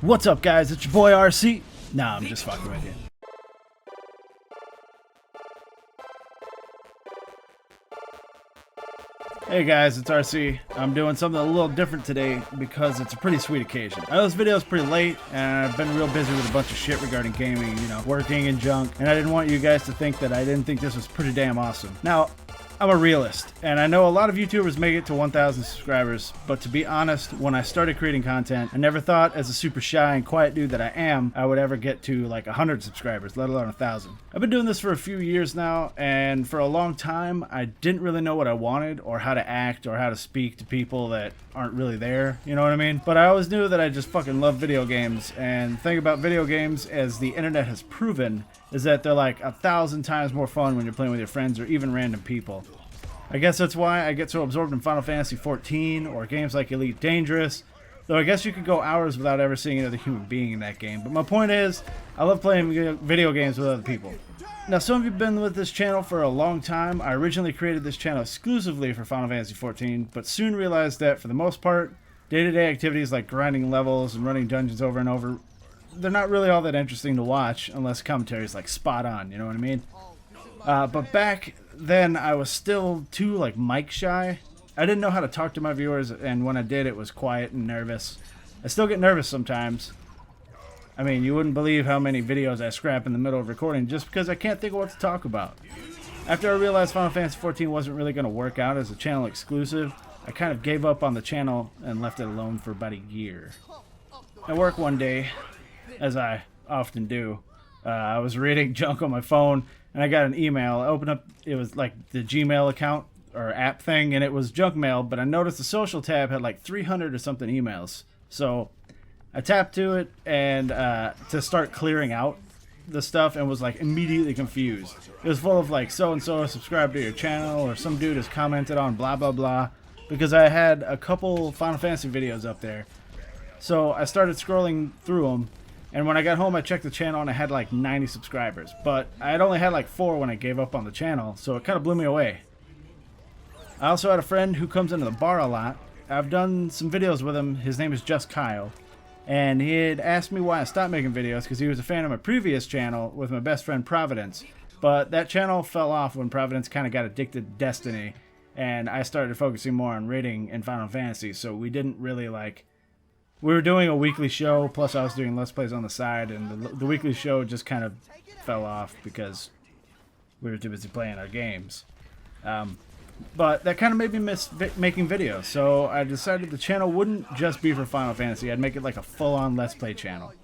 What's up, guys? It's your boy RC. Nah, I'm just fucking with you. Hey guys, it's RC. I'm doing something a little different today because it's a pretty sweet occasion. I know this video is pretty late and I've been real busy with a bunch of shit regarding gaming, working and junk, and I didn't want you guys to think that I didn't think this was pretty damn awesome. Now, I'm a realist, and I know a lot of YouTubers make it to 1,000 subscribers, but to be honest, when I started creating content, I never thought, as a super shy and quiet dude that I am, I would ever get to like 100 subscribers, let alone 1,000. I've been doing this for a few years now, and for a long time, I didn't really know what I wanted, or how to act, or how to speak to people that aren't really there, you know what I mean? But I always knew that I just fucking love video games, and the thing about video games, as the internet has proven, is that they're like 1,000 times more fun when you're playing with your friends or even random people. I guess that's why I get so absorbed in Final Fantasy 14 or games like Elite Dangerous, though I guess you could go hours without ever seeing another human being in that game. But my point is, I love playing video games with other people. Now, some of you have been with this channel for a long time. I originally created this channel exclusively for Final Fantasy 14, but soon realized that for the most part, day-to-day activities like grinding levels and running dungeons over and over, they're not really all that interesting to watch unless commentary is like spot on, you know what I mean? But back then I was still too like mic shy. I didn't know how to talk to my viewers, and when I did, it was quiet and nervous. I still get nervous sometimes. I mean, you wouldn't believe how many videos I scrap in the middle of recording just because I can't think of what to talk about. After I realized Final Fantasy 14 wasn't really going to work out as a channel exclusive, I kind of gave up on the channel and left it alone for about a year. At work one day, as I often do, I was reading junk on my phone and I got an email. I opened up, it was like the Gmail account or app thing, and it was junk mail, but I noticed the social tab had like 300 or something emails. So I tapped to it and to start clearing out the stuff, and was like immediately confused. It was full of like so and so subscribed to your channel, or some dude has commented on blah blah blah, because I had a couple Final Fantasy videos up there. So I started scrolling through them, and when I got home I checked the channel and I had like 90 subscribers, but I had only had like 4 when I gave up on the channel, so it kind of blew me away. I also had a friend who comes into the bar a lot. I've done some videos with him. His name is Just Kyle, and he had asked me why I stopped making videos because he was a fan of my previous channel with my best friend Providence, but that channel fell off when Providence kind of got addicted to Destiny, and I started focusing more on raiding and Final Fantasy, so we didn't really like... We were doing a weekly show, plus I was doing Let's Plays on the side, and the weekly show just kind of fell off because we were too busy playing our games. But that kind of made me miss making videos, so I decided the channel wouldn't just be for Final Fantasy. I'd make it like a full-on Let's Play channel.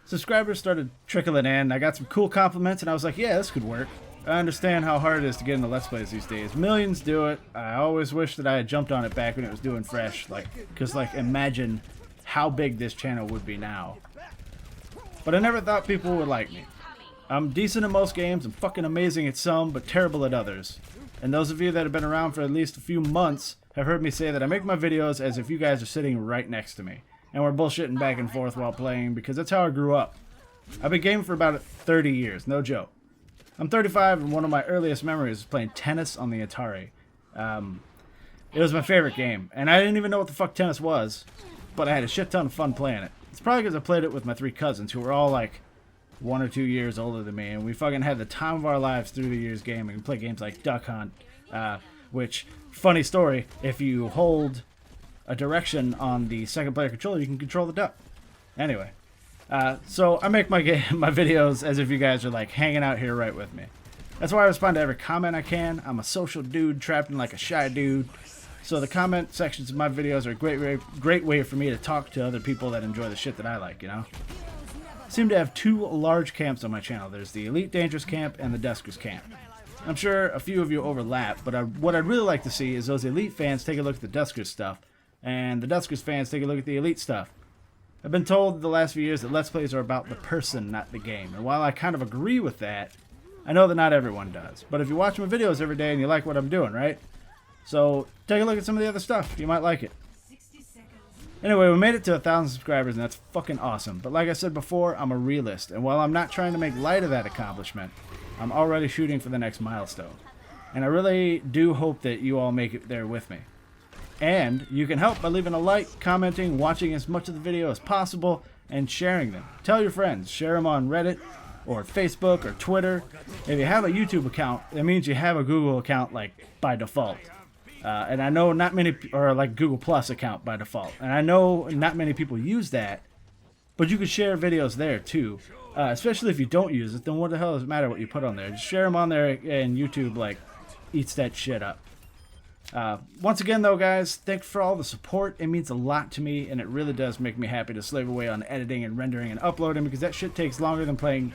Subscribers started trickling in. I got some cool compliments, and I was like, yeah, this could work. I understand how hard it is to get into Let's Plays these days. Millions do it. I always wish that I had jumped on it back when it was doing fresh, because imagine how big this channel would be now. But I never thought people would like me. I'm decent at most games, I'm fucking amazing at some, but terrible at others. And those of you that have been around for at least a few months have heard me say that I make my videos as if you guys are sitting right next to me, and we're bullshitting back and forth while playing, because that's how I grew up. I've been gaming for about 30 years, no joke. I'm 35, and one of my earliest memories is playing tennis on the Atari. It was my favorite game, and I didn't even know what the fuck tennis was, but I had a shit ton of fun playing it. It's probably because I played it with my 3 cousins, who were all like 1 or 2 years older than me, and we fucking had the time of our lives through the years gaming. We play games like Duck Hunt, which, funny story, if you hold a direction on the second player controller, you can control the duck. Anyway, so I make my videos as if you guys are like hanging out here right with me. That's why I respond to every comment I can. I'm a social dude trapped in like a shy dude. So the comment sections of my videos are a great way for me to talk to other people that enjoy the shit that I like, you know? I seem to have 2 large camps on my channel. There's the Elite Dangerous camp and the Duskers camp. I'm sure a few of you overlap, but what I'd really like to see is those Elite fans take a look at the Duskers stuff, and the Duskers fans take a look at the Elite stuff. I've been told the last few years that Let's Plays are about the person, not the game, and while I kind of agree with that, I know that not everyone does. But if you watch my videos every day and you like what I'm doing, right? So take a look at some of the other stuff. You might like it. Anyway, we made it to 1,000 subscribers, and that's fucking awesome. But like I said before, I'm a realist, and while I'm not trying to make light of that accomplishment, I'm already shooting for the next milestone. And I really do hope that you all make it there with me. And you can help by leaving a like, commenting, watching as much of the video as possible, and sharing them. Tell your friends. Share them on Reddit or Facebook or Twitter. If you have a YouTube account, it means you have a Google account like by default. And I know not many, or like Google Plus account by default. And I know not many people use that, but you can share videos there too. Especially if you don't use it, then what the hell does it matter what you put on there? Just share them on there, and YouTube like eats that shit up. Once again though, guys, thanks for all the support. It means a lot to me, and it really does make me happy to slave away on editing and rendering and uploading, because that shit takes longer than playing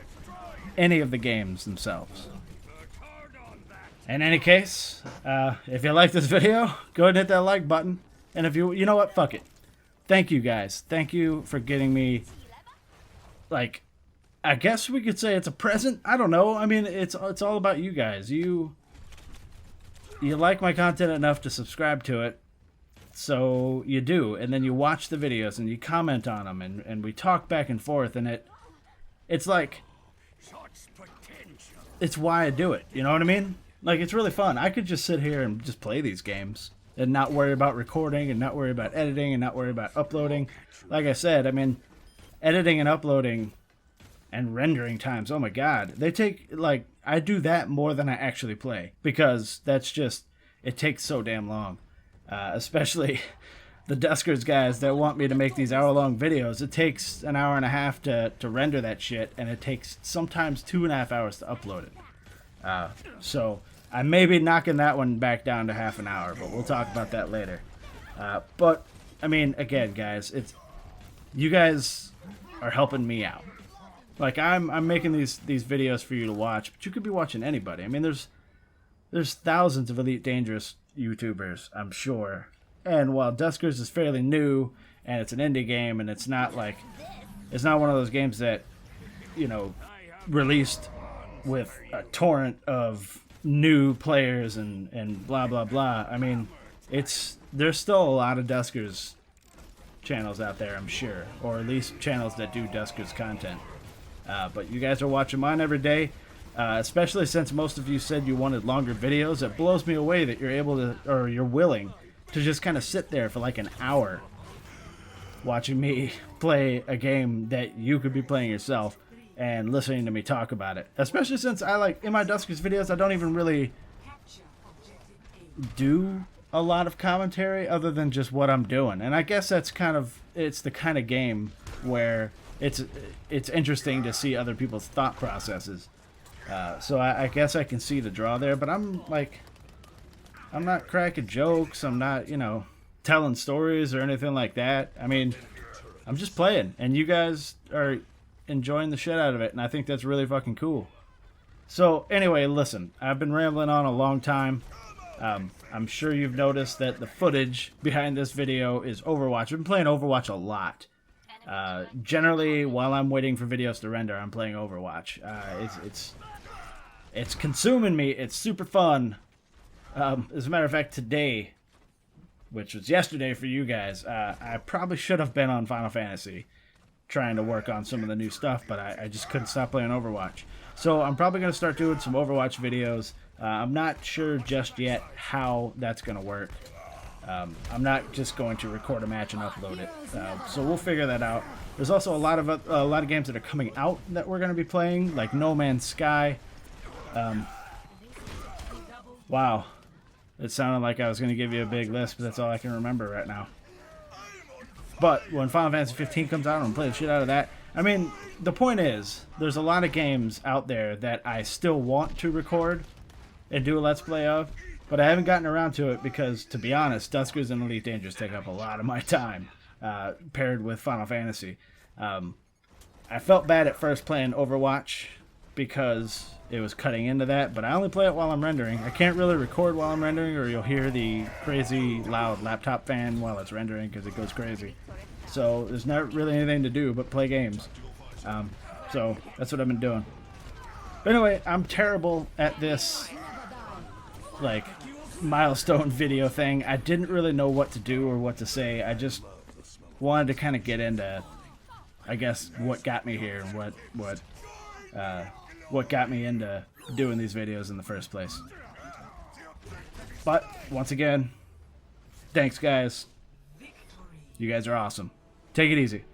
any of the games themselves. In any case, if you like this video, go ahead and hit that like button. And if you know what, fuck it. Thank you guys. Thank you for getting me, like, I guess we could say it's a present. I don't know. I mean, it's all about you guys. You like my content enough to subscribe to it, so you do, and then you watch the videos and you comment on them, and we talk back and forth, and it's like, it's why I do it. You know what I mean? Like, it's really fun. I could just sit here and just play these games and not worry about recording and not worry about editing and not worry about uploading. Like I said, I mean, editing and uploading and rendering times, oh my god, they take, like, I do that more than I actually play, because that's just, it takes so damn long. Especially the Duskers guys that want me to make these hour-long videos. It takes an hour and a half to render that shit, and it takes sometimes 2.5 hours to upload it. So I may be knocking that one back down to half an hour, but we'll talk about that later. But I mean, again, guys, you guys are helping me out. Like, I'm making these videos for you to watch, but you could be watching anybody. I mean, there's thousands of Elite Dangerous YouTubers, I'm sure. And while Duskers is fairly new, and it's an indie game, and it's not one of those games that, you know, released with a torrent of new players and blah blah blah. I mean, there's still a lot of Duskers channels out there, I'm sure, or at least channels that do Duskers content. But you guys are watching mine every day, especially since most of you said you wanted longer videos. It blows me away that you're able to, or you're willing to just kind of sit there for like an hour watching me play a game that you could be playing yourself and listening to me talk about it. Especially since in my Duskers videos, I don't even really do a lot of commentary other than just what I'm doing. And I guess it's the kind of game where it's interesting to see other people's thought processes. So I guess I can see the draw there, but I'm not cracking jokes. I'm not, telling stories or anything like that. I mean, I'm just playing, and you guys are enjoying the shit out of it, and I think that's really fucking cool. So anyway, listen, I've been rambling on a long time. I'm sure you've noticed that the footage behind this video is Overwatch. I've been playing Overwatch a lot. Generally, while I'm waiting for videos to render, I'm playing Overwatch. It's consuming me. It's super fun. As a matter of fact, today, which was yesterday for you guys, I probably should have been on Final Fantasy trying to work on some of the new stuff, but I just couldn't stop playing Overwatch. So I'm probably going to start doing some Overwatch videos. I'm not sure just yet how that's going to work. I'm not just going to record a match and upload it. So we'll figure that out. There's also a lot of games that are coming out that we're going to be playing, like No Man's Sky. Wow. It sounded like I was going to give you a big list, but that's all I can remember right now. But when Final Fantasy 15 comes out, I'm going to play the shit out of that. I mean, the point is, there's a lot of games out there that I still want to record and do a Let's Play of, but I haven't gotten around to it because, to be honest, Duskers and Elite Dangerous take up a lot of my time, paired with Final Fantasy. I felt bad at first playing Overwatch because it was cutting into that, but I only play it while I'm rendering. I can't really record while I'm rendering, or you'll hear the crazy loud laptop fan while it's rendering because it goes crazy. So there's not really anything to do but play games. So that's what I've been doing. But anyway, I'm terrible at this, like, milestone video thing. I didn't really know what to do or what to say. I just wanted to kind of get into, I guess, what got me here and what got me into doing these videos in the first place. But once again, thanks guys. You guys are awesome. Take it easy.